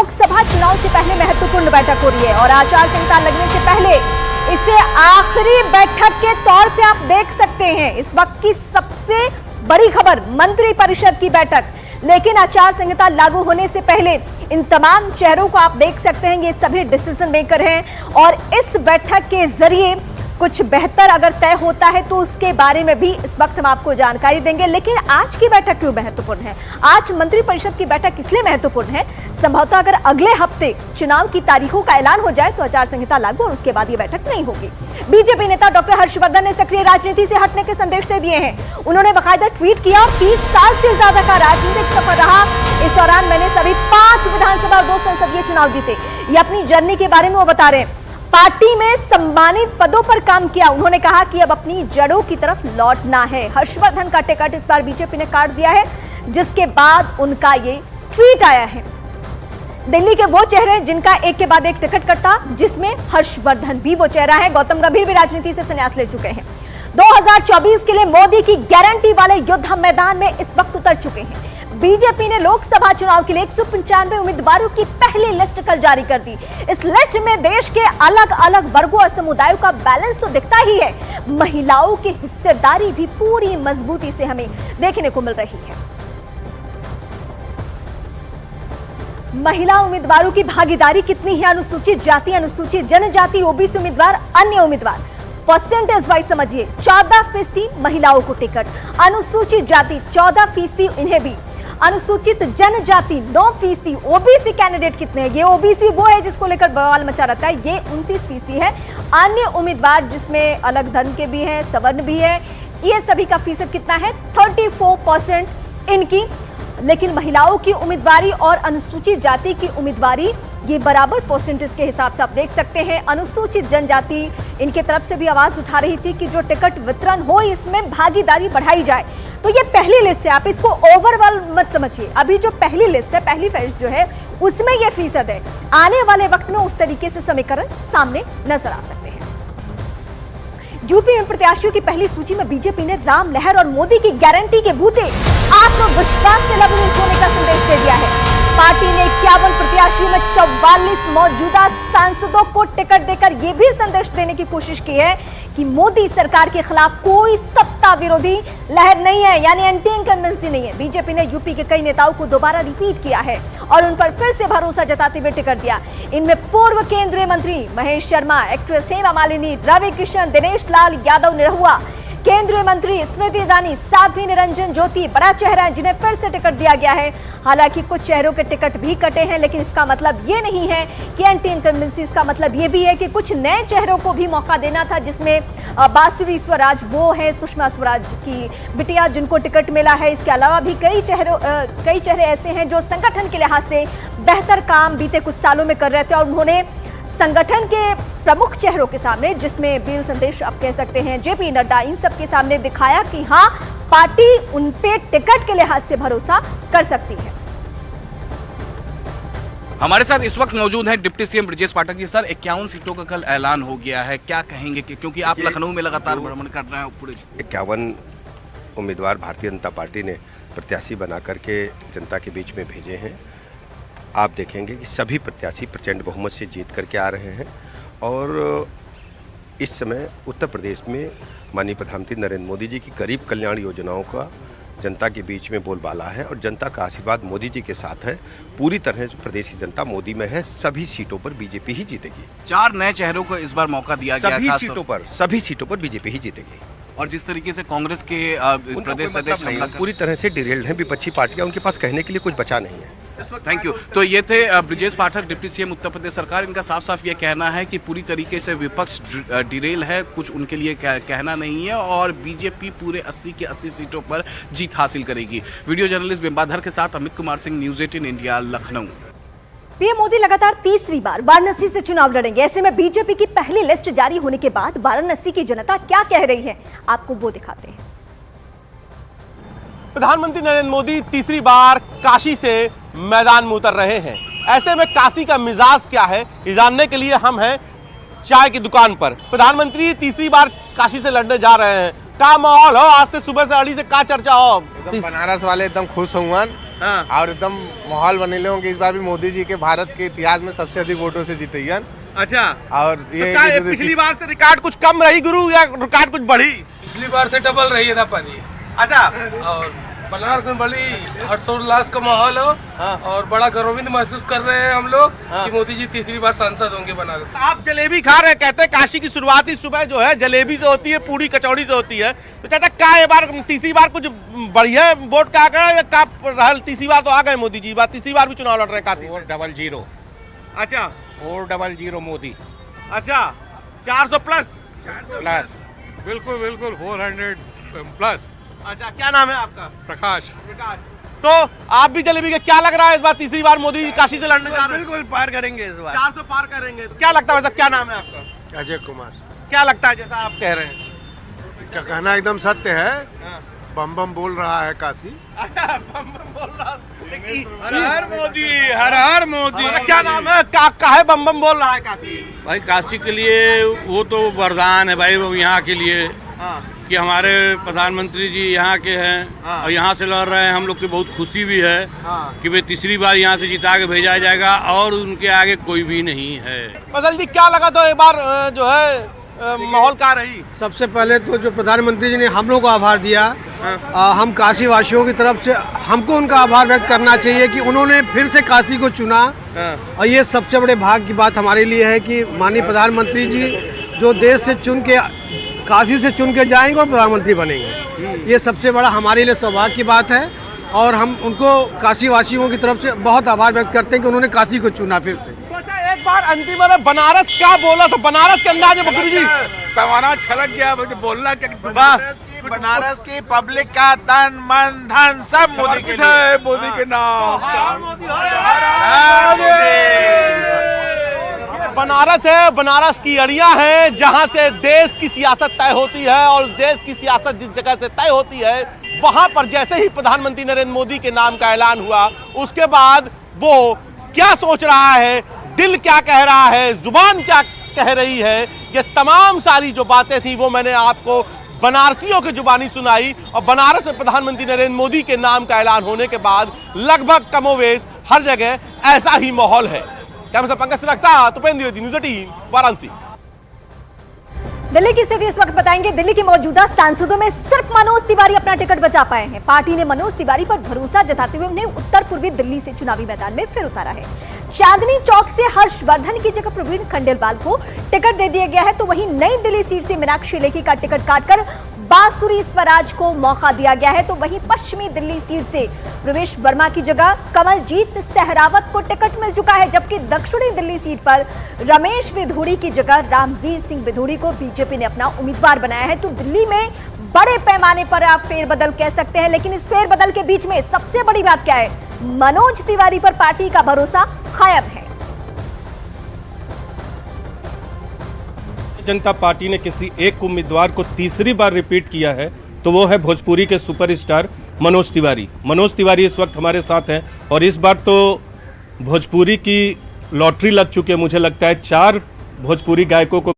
लोकसभा चुनाव से पहले महत्वपूर्ण बैठक हो रही है और आचार संहिता लगने से पहले इसे आखिरी बैठक के तौर पे आप देख सकते हैं। इस वक्त की सबसे बड़ी खबर मंत्री परिषद की बैठक, लेकिन आचार संहिता लागू होने से पहले इन तमाम चेहरों को आप देख सकते हैं, ये सभी डिसीजन मेकर हैं और इस बैठक के जरिए कुछ बेहतर अगर तय होता है तो उसके बारे में भी इस वक्त हम आपको जानकारी देंगे। लेकिन आज की बैठक क्यों महत्वपूर्ण है? आज मंत्री परिषद की बैठक इसलिए महत्वपूर्ण है, संभवतः अगर अगले हफ्ते चुनाव की तारीखों का ऐलान हो जाए तो आचार संहिता लागू और उसके बाद ये बैठक नहीं होगी। बीजेपी नेता डॉक्टर हर्षवर्धन ने सक्रिय राजनीति से हटने के संदेश दे दिए हैं। उन्होंने बाकायदा ट्वीट किया, 30 साल से ज्यादा का राजनीतिक सफर रहा, इस दौरान मैंने सभी 5 विधानसभा और 2 संसदीय चुनाव जीते। ये अपनी जर्नी के बारे में वो बता रहे हैं। पार्टी में सम्मानित पदों पर काम किया। उन्होंने कहा कि अब अपनी जड़ों की तरफ लौटना है। हर्षवर्धन का टिकट इस बार बीजेपी ने काट दिया है, जिसके बाद उनका ये ट्वीट आया है। दिल्ली के वो चेहरे जिनका एक के बाद एक टिकट कटा, जिसमें हर्षवर्धन भी वो चेहरा है। गौतम गंभीर भी राजनीति से संन्यास ले चुके हैं। 2024 के लिए मोदी की गारंटी वाले योद्धा मैदान में इस वक्त उतर चुके हैं। बीजेपी ने लोकसभा चुनाव के लिए 195 उम्मीदवारों की पहली लिस्ट कल जारी कर दी। इस लिस्ट में देश के अलग अलग वर्गों और समुदायों का बैलेंस तो दिखता ही है, महिलाओं की हिस्सेदारी भी पूरी मजबूती से हमें देखने को मिल रही है। महिला उम्मीदवारों की भागीदारी कितनी है? अनुसूचित जाति, अनुसूचित जनजाति, ओबीसी उम्मीदवार, अन्य उम्मीदवार, परसेंटेज वाइज समझिए 14% महिलाओं को टिकट, अनुसूचित जाति 14%, इन्हें भी, अनुसूचित जनजाति 9%, ओबीसी कैंडिडेट कितने हैं? ये ओबीसी वो है जिसको लेकर बवाल मचा रहता है, ये 29% है। अन्य उम्मीदवार जिसमें अलग धर्म के भी हैं, सवर्ण भी है, ये सभी का फीसद कितना है? 34% इनकी। लेकिन महिलाओं की उम्मीदवारी और अनुसूचित जाति की उम्मीदवारी ये बराबर परसेंटेज के हिसाब से आप देख सकते हैं। अनुसूचित जनजाति इनके तरफ से भी आवाज उठा रही थी कि जो टिकट वितरण हो इसमें भागीदारी बढ़ाई जाए। तो ये पहली लिस्ट है, आप इसको ओवरऑल मत समझिए। अभी जो पहली लिस्ट है, पहली फेज जो है, उसमें ये फीसद है। आने वाले वक्त में उस तरीके से समीकरण सामने नजर आ सकते हैं। यूपी में प्रत्याशियों की पहली सूची में बीजेपी ने राम लहर और मोदी की गारंटी के बूते आत्मविश्वास से लबरेज होने का संदेश दे दिया है। पार्टी ने 51 प्रत्याशियों में 44 मौजूदा सांसदों को टिकट देकर यह भी संदेश देने की कोशिश की है कि मोदी सरकार के खिलाफ कोई सत्ता विरोधी लहर नहीं है, यानी एंटी इनकम्बेंसी नहीं है। बीजेपी ने यूपी के कई नेताओं को दोबारा रिपीट किया है और उन पर फिर से भरोसा जताते हुए टिकट दिया। इनमें पूर्व केंद्रीय मंत्री महेश शर्मा, एक्ट्रेस हेमा मालिनी, रवि किशन, दिनेश लाल यादव निरहुआ, केंद्रीय मंत्री स्मृति ईरानी, साध्वी निरंजन ज्योति बड़ा चेहरा है जिन्हें फिर से टिकट दिया गया है। हालांकि कुछ चेहरों के टिकट भी कटे हैं, लेकिन इसका मतलब ये नहीं है कि एंटी इनकम्बेंसी। इसका मतलब ये भी है कि कुछ नए चेहरों को भी मौका देना था, जिसमें बांसुरी स्वराज वो है सुषमा स्वराज की बिटिया जिनको टिकट मिला है। इसके अलावा भी कई चेहरे ऐसे हैं जो संगठन के लिहाज से बेहतर काम बीते कुछ सालों में कर रहे थे और उन्होंने संगठन के प्रमुख चेहरों के सामने, जिसमें बीएल संदेश आप कह सकते हैं, जेपी नड्डा, इन सब के सामने दिखाया कि हाँ, पार्टी उन पे टिकट के लिहाज से भरोसा कर सकती है। हमारे साथ इस वक्त मौजूद हैं deputy CM Brajesh Pathak ji. Sir, 51 सीटों का कल ऐलान हो गया है, क्या कहेंगे? क्योंकि आप लखनऊ में लगातार भ्रमण कर रहे हैं पूरे। 51 उम्मीदवार भारतीय जनता पार्टी ने प्रत्याशी बना करके जनता के बीच में भेजे हैं। आप देखेंगे कि सभी प्रत्याशी प्रचंड बहुमत से जीत करके आ रहे हैं और इस समय उत्तर प्रदेश में माननीय प्रधानमंत्री नरेंद्र मोदी जी की गरीब कल्याण योजनाओं का जनता के बीच में बोलबाला है और जनता का आशीर्वाद मोदी जी के साथ है। पूरी तरह से प्रदेश की जनता मोदी में है। सभी सीटों पर बीजेपी ही जीतेगी। 4 नए चेहरों को इस बार मौका दिया गया है। सभी सीटों पर बीजेपी ही जीतेगी। और जिस तरीके से कांग्रेस के प्रदेश अध्यक्ष पूरी तरह से डिरेल्ड हैं, विपक्षी पार्टियां, उनके पास कहने के लिए कुछ बचा नहीं है। Thank you. तो ये थे ब्रजेश पाठक, डिप्टी सीएम उत्तर प्रदेश सरकार। इनका साफ साफ ये कहना है कि पूरी तरीके से विपक्ष डिरेल है, कुछ उनके लिए कहना नहीं है और बीजेपी पूरे 80 की 80 सीटों पर जीत हासिल करेगी। वीडियो जर्नलिस्ट बिंबाधर के साथ Amit Kumar Singh, news 18 India, Lucknow. PM Modi लगातार तीसरी बार वाराणसी से चुनाव लड़ेंगे। ऐसे में बीजेपी की पहली लिस्ट जारी होने के बाद वाराणसी की जनता क्या कह रही है, आपको वो दिखाते हैं। प्रधानमंत्री नरेंद्र मोदी तीसरी बार काशी से मैदान में उतर रहे हैं। ऐसे में काशी का मिजाज क्या है, ये जानने के लिए हम हैं चाय की दुकान पर। प्रधानमंत्री तीसरी बार काशी से लड़ने जा रहे हैं, क्या माहौल हो? आज से सुबह से अड़ी से क्या चर्चा हो? बनारस वाले एकदम खुश हुआ, हाँ। और एकदम माहौल बनेले होंगे। इस बार भी मोदी जी के भारत के इतिहास में सबसे अधिक वोटों से जीते हैं। अच्छा, और तो ये क्या ये पिछली बार से रिकॉर्ड कुछ कम रही गुरु या रिकॉर्ड कुछ बढ़ी? पिछली बार से डबल रही है ना पानी। अच्छा, और बनारस में बड़ी हर्षोल्लास का माहौल हो हाँ। और बड़ा गर्वित महसूस कर रहे हैं हम लोग कि मोदी जी तीसरी बार सांसद होंगे बनारस। आप जलेबी खा रहे हैं, कहते हैं काशी की शुरुआत ही सुबह जो है जलेबी से होती है, पूरी कचौड़ी से होती है। तो चाचा क्या ये बार तीसरी बार कुछ बढ़िया वोट का गया या का रहल? तीसरी बार तो आ गए मोदी जी, बात तीसरी बार भी चुनाव लड़ रहे हैं काशी। 400 अच्छा 400 मोदी अच्छा, 400 प्लस। प्लस। बिल्कुल बिल्कुल 400 प्लस। अच्छा, क्या नाम है आपका? प्रकाश। तो आप भी जलेबी के क्या लग रहा है इस बार तीसरी बार मोदी जी काशी से लड़ने जा रहे हैं? बिल्कुल पार करेंगे इस बार। 400 पार करेंगे। तो क्या लगता है वैसे, क्या नाम है आपका? अजय कुमार। क्या लगता है जैसा आप कह रहे हैं? क्या कहना एकदम सत्य है। हाँ। बम बम बोल रहा है काशी। हर हर मोदी, हर हर मोदी। क्या नाम है? काहे बम बम बोल रहा है काशी? भाई काशी के लिए वो तो वरदान है भाई, वो यहाँ के लिए हाँ। कि हमारे प्रधानमंत्री जी यहाँ के हैं हाँ। और यहाँ से लड़ रहे हैं। हम लोग की बहुत खुशी भी है हाँ। कि वे तीसरी बार यहाँ से जिता के भेजा जाएगा और उनके आगे कोई भी नहीं है। फजल जी क्या लगा तो एक बार जो है माहौल का रही? सबसे पहले तो जो प्रधानमंत्री जी ने हम लोग को आभार दिया, हम काशी वासियों की तरफ से हमको उनका आभार व्यक्त करना चाहिए कि उन्होंने फिर से काशी को चुना। और ये सबसे बड़े भाग्य की बात हमारे लिए है कि माननीय प्रधानमंत्री जी जो देश से चुन के काशी से चुन के जाएंगे और प्रधानमंत्री बनेंगे, ये सबसे बड़ा हमारे लिए सौभाग्य की बात है। और हम उनको काशी वासियों की तरफ से बहुत आभार व्यक्त करते हैं कि उन्होंने काशी को चुना फिर से। एक बार अंतिम बार बनारस क्या बोला था, बनारस के अंदाज में गुरु जी पैमाना छलक गया, मुझे बोलना क्या। बनारस की पब्लिक का तन मन धन सब मोदी के लिए। मोदी के नाम। बनारस है, बनारस की अड़ियाँ हैं जहाँ से देश की सियासत तय होती है। और देश की सियासत जिस जगह से तय होती है वहाँ पर जैसे ही प्रधानमंत्री नरेंद्र मोदी के नाम का ऐलान हुआ उसके बाद वो क्या सोच रहा है, दिल क्या कह रहा है, जुबान क्या कह रही है, ये तमाम सारी जो बातें थी वो मैंने आपको बनारसियों की जुबानी सुनाई। और बनारस में प्रधानमंत्री नरेंद्र मोदी के नाम का ऐलान होने के बाद लगभग कमोवेश हर जगह ऐसा ही माहौल है। कैमरा पंकज सिन्हा के साथ उपेंद्र द्विवेदी, न्यूज़ 18 वाराणसी। दिल्ली की स्थिति इस वक्त बताएंगे। दिल्ली की मौजूदा सांसदों में सिर्फ मनोज तिवारी अपना टिकट बचा पाए हैं। पार्टी ने मनोज तिवारी पर भरोसा जताते हुए उन्हें उत्तर पूर्वी दिल्ली से चुनावी मैदान में फिर उतारा है। चांदनी चौक से हर्षवर्धन की जगह प्रवीण खंडेलवाल को टिकट दे दिया गया है, तो वहीं नई दिल्ली सीट से मीनाक्षी लेखी का टिकट काटकर बांसुरी स्वराज को मौका दिया गया है। तो वहीं पश्चिमी दिल्ली सीट से प्रवेश वर्मा की जगह कमलजीत सहरावत को टिकट मिल चुका है, जबकि दक्षिणी दिल्ली सीट पर रमेश विधूड़ी की जगह रामवीर सिंह विधूड़ी को बीजेपी ने अपना उम्मीदवार बनाया है। तो दिल्ली में बड़े पैमाने पर आप फेरबदल कह सकते हैं, लेकिन इस फेरबदल के बीच में सबसे बड़ी बात क्या है, मनोज तिवारी पर पार्टी का भरोसा गायब है। जनता पार्टी ने किसी एक उम्मीदवार को तीसरी बार रिपीट किया है तो वो है भोजपुरी के सुपरस्टार मनोज तिवारी। मनोज तिवारी इस वक्त हमारे साथ हैं और इस बार तो भोजपुरी की लॉटरी लग चुकी है। मुझे लगता है 4 भोजपुरी गायकों को